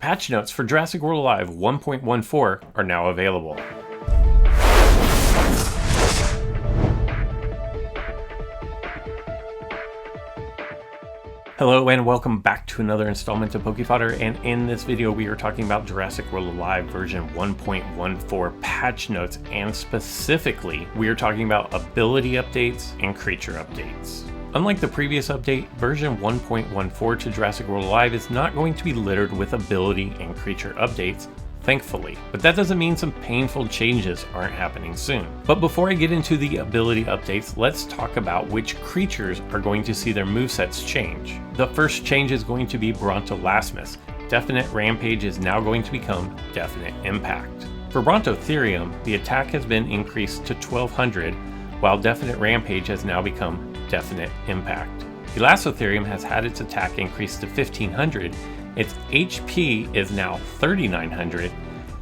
Patch notes for Jurassic World Alive 1.14 are now available. Hello and welcome back to another installment of Fodder, and in this video we are talking about Jurassic World Alive version 1.14 patch notes, and specifically we are talking about ability updates and creature updates. Unlike the previous update, version 1.14 to Jurassic World Alive is not going to be littered with ability and creature updates, thankfully. But that doesn't mean some painful changes aren't happening soon. But before I get into the ability updates, let's talk about which creatures are going to see their movesets change. The first change is going to be Brontolasmus. Definite Rampage is now going to become Definite Impact. For Brontotherium, the attack has been increased to 1200, while Definite Rampage has now become Definite Impact. Elastotherium has had its attack increased to 1500, its HP is now 3900,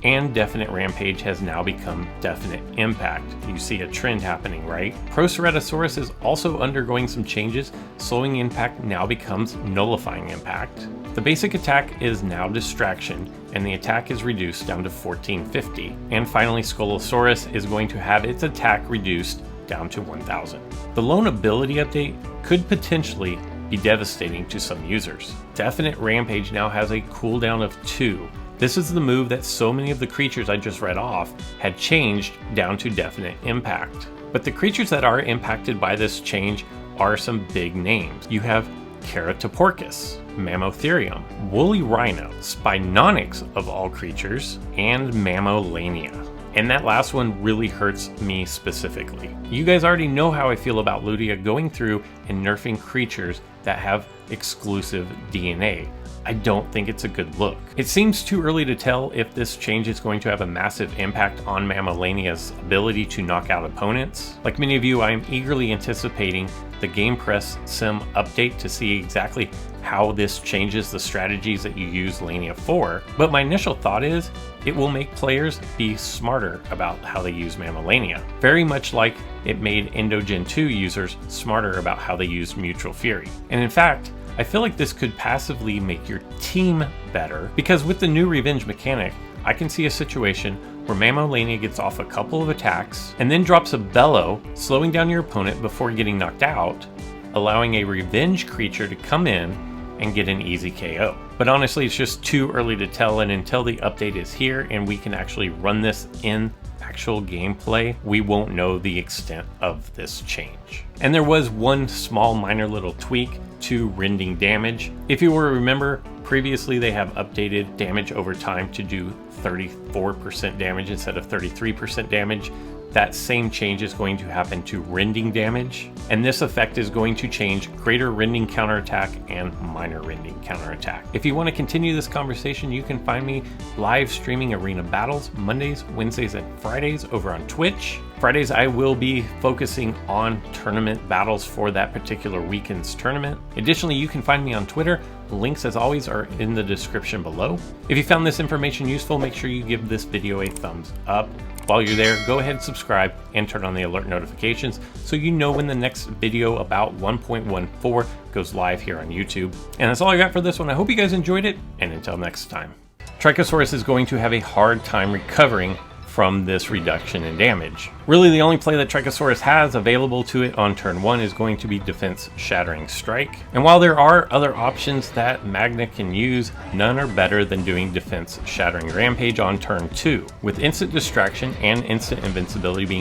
and Definite Rampage has now become Definite Impact. You see a trend happening, right? Proceratosaurus is also undergoing some changes. Slowing Impact now becomes Nullifying Impact. The basic attack is now Distraction, and the attack is reduced down to 1450. And finally, Scolosaurus is going to have its attack reduced down to 1000. The lone ability update could potentially be devastating to some users. Definite Rampage now has a cooldown of 2. This is the move that so many of the creatures I just read off had changed down to Definite Impact. But the creatures that are impacted by this change are some big names. You have Keratoporcus, Mammotherium, Woolly Rhino, Spinonyx of all creatures, and Mammolania. And that last one really hurts me specifically. You guys already know how I feel about Ludia going through and nerfing creatures that have exclusive DNA. I don't think it's a good look. It seems too early to tell if this change is going to have a massive impact on Mammolania's ability to knock out opponents. Like many of you, I am eagerly anticipating the Game Press Sim update to see exactly how this changes the strategies that you use Lania for, but my initial thought is it will make players be smarter about how they use Mammolania, very much like it made Endogen 2 users smarter about how they use Mutual Fury. And in fact, I feel like this could passively make your team better, because with the new revenge mechanic, I can see a situation where Mammolania gets off a couple of attacks and then drops a bellow, slowing down your opponent before getting knocked out, allowing a revenge creature to come in and get an easy KO. But honestly, it's just too early to tell, and until the update is here and we can actually run this in actual gameplay, we won't know the extent of this change. And there was one small minor little tweak to rending damage. If you will remember, previously they have updated damage over time to do 34% damage instead of 33% damage. That same change is going to happen to rending damage, and this effect is going to change greater rending counterattack and minor rending counterattack. If you want to continue this conversation, you can find me live streaming arena battles Mondays, Wednesdays, and Fridays over on Twitch. Fridays I will be focusing on tournament battles for that particular weekend's tournament. Additionally, you can find me on Twitter. Links, as always, are in the description below. If you found this information useful, make sure you give this video a thumbs up. While you're there, go ahead and subscribe and turn on the alert notifications so you know when the next video about 1.14 goes live here on YouTube. And that's all I got for this one. I hope you guys enjoyed it, and until next time. Trichosaurus is going to have a hard time recovering from this reduction in damage. Really, the only play that Trichosaurus has available to it on turn 1 is going to be Defense Shattering Strike. And while there are other options that Magna can use, none are better than doing Defense Shattering Rampage on turn 2, with instant distraction and instant invincibility being